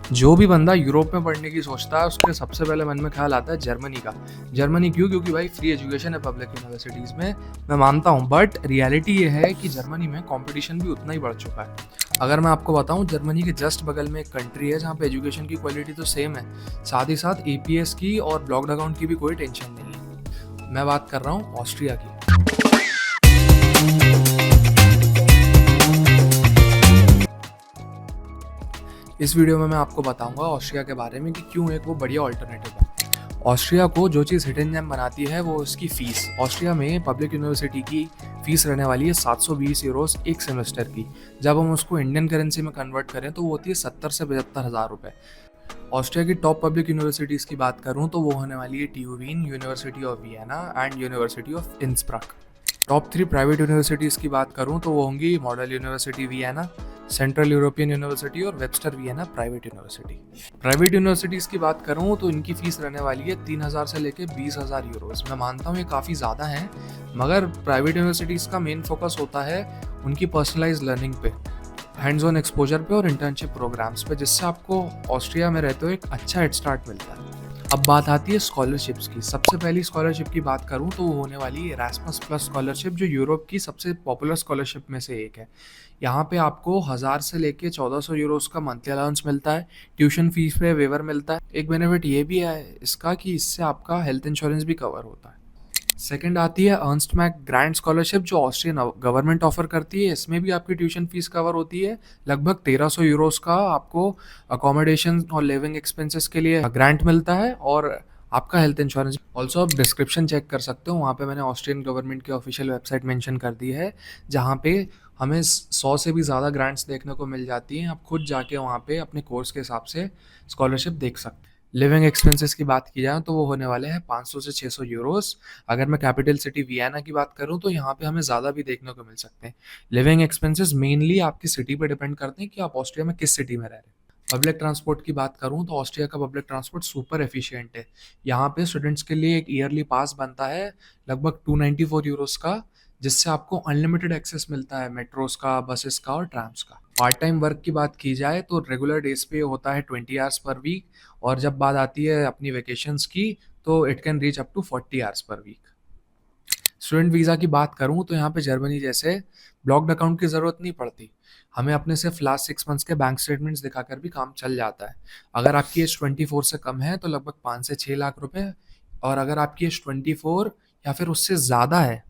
जो भी बंदा यूरोप में पढ़ने की सोचता है उसके सबसे पहले मन में ख्याल आता है जर्मनी का। जर्मनी क्यों? क्योंकि भाई फ्री एजुकेशन है पब्लिक यूनिवर्सिटीज़ में, मैं मानता हूँ, बट रियलिटी ये है कि जर्मनी में कंपटीशन भी उतना ही बढ़ चुका है। अगर मैं आपको बताऊँ, जर्मनी के जस्ट बगल में एक कंट्री है जहाँ पे एजुकेशन की क्वालिटी तो सेम है, साथ ही साथ एपीएस की और ब्लॉक्ड अकाउंट की भी कोई टेंशन नहीं है। मैं बात कर रहा हूँ ऑस्ट्रिया की। इस वीडियो में मैं आपको बताऊंगा ऑस्ट्रिया के बारे में कि क्यों एक वो बढ़िया ऑल्टरनेटिव है। ऑस्ट्रिया को जो चीज़ हिडन जेम बनाती है वो उसकी फ़ीस। ऑस्ट्रिया में पब्लिक यूनिवर्सिटी की फ़ीस रहने वाली है 720 यूरोस एक सेमेस्टर की। जब हम उसको इंडियन करेंसी में कन्वर्ट करें तो वो होती है 70 से 75 हज़ार रुपये। ऑस्ट्रिया की टॉप पब्लिक यूनिवर्सिटीज़ की बात करूँ तो वो होने वाली है TU Wien, university of Vienna and university of Innsbruck. Top 3 private universities की बात करूँ तो वो होंगी model university Vienna, central European university और Webster Vienna private university. Private universities की बात करूँ तो इनकी फ़ीस रहने वाली है 3,000 से लेकर 20,000 यूरोस। मैं मानता हूँ ये काफ़ी ज़्यादा है, मगर प्राइवेट यूनिवर्सिटीज़ का मेन फोकस होता है उनकी पर्सनलाइज लर्निंग पे, हैंड्स ऑन एक्सपोजर पे और इंटर्नशिप प्रोग्राम्स पे, जिससे आपको ऑस्ट्रिया में रहते हुए एक अच्छा हेड स्टार्ट मिलता है। अब बात आती है स्कॉलरशिप्स की। सबसे पहली स्कॉलरशिप की बात करूं तो वो होने वाली है इरास्मस प्लस स्कॉलरशिप, जो यूरोप की सबसे पॉपुलर स्कॉलरशिप में से एक है। यहाँ पे आपको 1000 से लेके 1400 यूरोस का मंथली अलाउंस मिलता है। ट्यूशन फीस पे वेवर मिलता है। एक बेनिफिट ये भी है इसका कि इससे आपका हेल्थ इंश्योरेंस भी कवर होता है। सेकंड आती है अर्न्स्ट मैक ग्रैंड स्कॉलरशिप, जो ऑस्ट्रियन गवर्नमेंट ऑफर करती है। इसमें भी आपकी ट्यूशन फीस कवर होती है। लगभग 1300 यूरोस का आपको अकोमोडेशन और लिविंग एक्सपेंसेस के लिए ग्रांट मिलता है, और आपका हेल्थ इंश्योरेंस। ऑल्सो आप डिस्क्रिप्शन चेक कर सकते हो, वहाँ पे मैंने ऑस्ट्रियन गवर्नमेंट की ऑफिशियल वेबसाइट मेंशन कर दी है, जहाँ पे हमें 100 से भी ज़्यादा ग्रांट्स देखने को मिल जाती हैं। आप खुद जाके वहाँ पे अपने कोर्स के हिसाब से स्कॉलरशिप देख सकते हैं। लिविंग एक्सपेंसेस की बात की जाए तो वो होने वाले हैं 500 से 600 यूरोस। अगर मैं कैपिटल सिटी वियना की बात करूँ तो यहाँ पे हमें ज़्यादा भी देखने को मिल सकते हैं। लिविंग एक्सपेंसेस मेनली आपकी सिटी पे डिपेंड करते हैं कि आप ऑस्ट्रिया में किस सिटी में रह रहे हैं। पब्लिक ट्रांसपोर्ट की बात करूँ तो ऑस्ट्रिया का पब्लिक ट्रांसपोर्ट सुपर एफिशिएंट है। यहाँ पे स्टूडेंट्स के लिए एक ईयरली पास बनता है लगभग 294 यूरोस का, जिससे आपको अनलिमिटेड एक्सेस मिलता है मेट्रोस का, बसेस का और ट्राम्स का। पार्ट टाइम वर्क की बात की जाए तो रेगुलर डेज पे होता है 20 आवर्स पर वीक, और जब बात आती है अपनी वेकेशंस की तो it can reach up to 40 hours per week. Student visa की बात करूँ तो यहाँ पे जर्मनी जैसे ब्लॉक्ड अकाउंट की ज़रूरत नहीं पड़ती। हमें अपने सिर्फ लास्ट 6 मंथ्स के बैंक स्टेटमेंट्स दिखाकर भी काम चल जाता है। अगर आपकी एज 24 से कम है तो लगभग 5 से 6 लाख रुपए, और अगर आपकी एज 24 या फिर उससे ज़्यादा है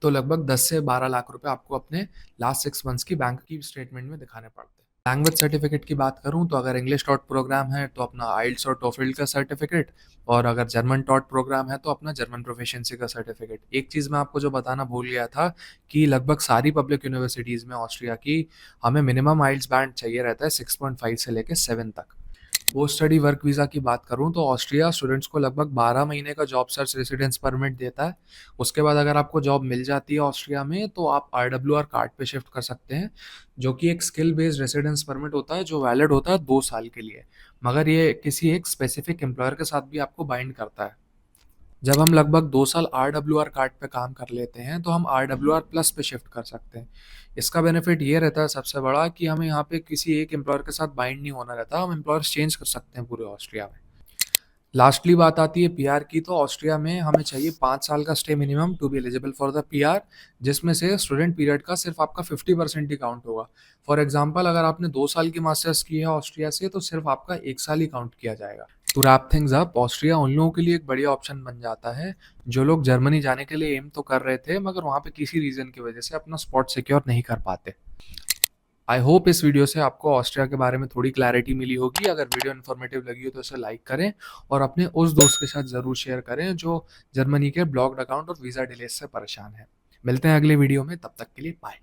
तो लगभग 10 से 12 लाख रुपए आपको अपने लास्ट 6 मंथ्स की बैंक की स्टेटमेंट में दिखाने पड़ते हैं। लैंग्वेज सर्टिफिकेट की बात करूं तो अगर इंग्लिश टॉट प्रोग्राम है तो अपना आइल्स और टोफिल का सर्टिफिकेट, और अगर जर्मन टॉट प्रोग्राम है तो अपना जर्मन प्रोफिशिएंसी का सर्टिफिकेट। एक चीज़ मैं आपको जो बताना भूल गया था कि लगभग सारी पब्लिक यूनिवर्सिटीज़ में ऑस्ट्रिया की हमें मिनिमम आइल्स बैंड चाहिए रहता है 6.5 से लेकर 7 तक। पोस्ट स्टडी वर्क वीज़ा की बात करूँ तो ऑस्ट्रिया स्टूडेंट्स को लगभग 12 महीने का जॉब सर्च रेसिडेंस परमिट देता है। उसके बाद अगर आपको जॉब मिल जाती है ऑस्ट्रिया में तो आप RWR कार्ड पे शिफ्ट कर सकते हैं, जो कि एक स्किल बेस्ड रेसिडेंस परमिट होता है जो वैलिड होता है 2 साल के लिए, मगर ये किसी एक स्पेसिफिक एम्प्लॉयर के साथ भी आपको बाइंड करता है। जब हम लगभग 2 साल RWR कार्ड पे काम कर लेते हैं तो हम RWR प्लस पे शिफ्ट कर सकते हैं। इसका बेनिफिट ये रहता है सबसे बड़ा कि हमें यहाँ पे किसी एक एम्प्लॉयर के साथ बाइंड नहीं होना रहता, हम एम्प्लॉयर्स चेंज कर सकते हैं पूरे ऑस्ट्रिया में। लास्टली बात आती है पीआर की, तो ऑस्ट्रिया में हमें चाहिए 5 साल का stay minimum to be eligible for the PR, जिसमें से स्टूडेंट पीरियड का सिर्फ आपका 50% ही काउंट होगा। फॉर एग्जाम्पल अगर आपने 2 साल की मास्टर्स की है ऑस्ट्रिया से तो सिर्फ आपका 1 साल ही काउंट किया जाएगा। To wrap things up, Austria उन लोगों के लिए एक बढ़िया ऑप्शन बन जाता है जो लोग जर्मनी जाने के लिए एम तो कर रहे थे मगर वहाँ पे किसी रीजन की वजह से अपना स्पॉट सिक्योर नहीं कर पाते। आई होप इस वीडियो से आपको ऑस्ट्रिया के बारे में थोड़ी क्लैरिटी मिली होगी। अगर वीडियो इन्फॉर्मेटिव लगी हो तो इसे लाइक करें और अपने उस दोस्त के साथ ज़रूर शेयर करें जो जर्मनी के ब्लॉक्ड अकाउंट और वीज़ा डिले से परेशान है। मिलते हैं अगले वीडियो में, तब तक के लिए बाय।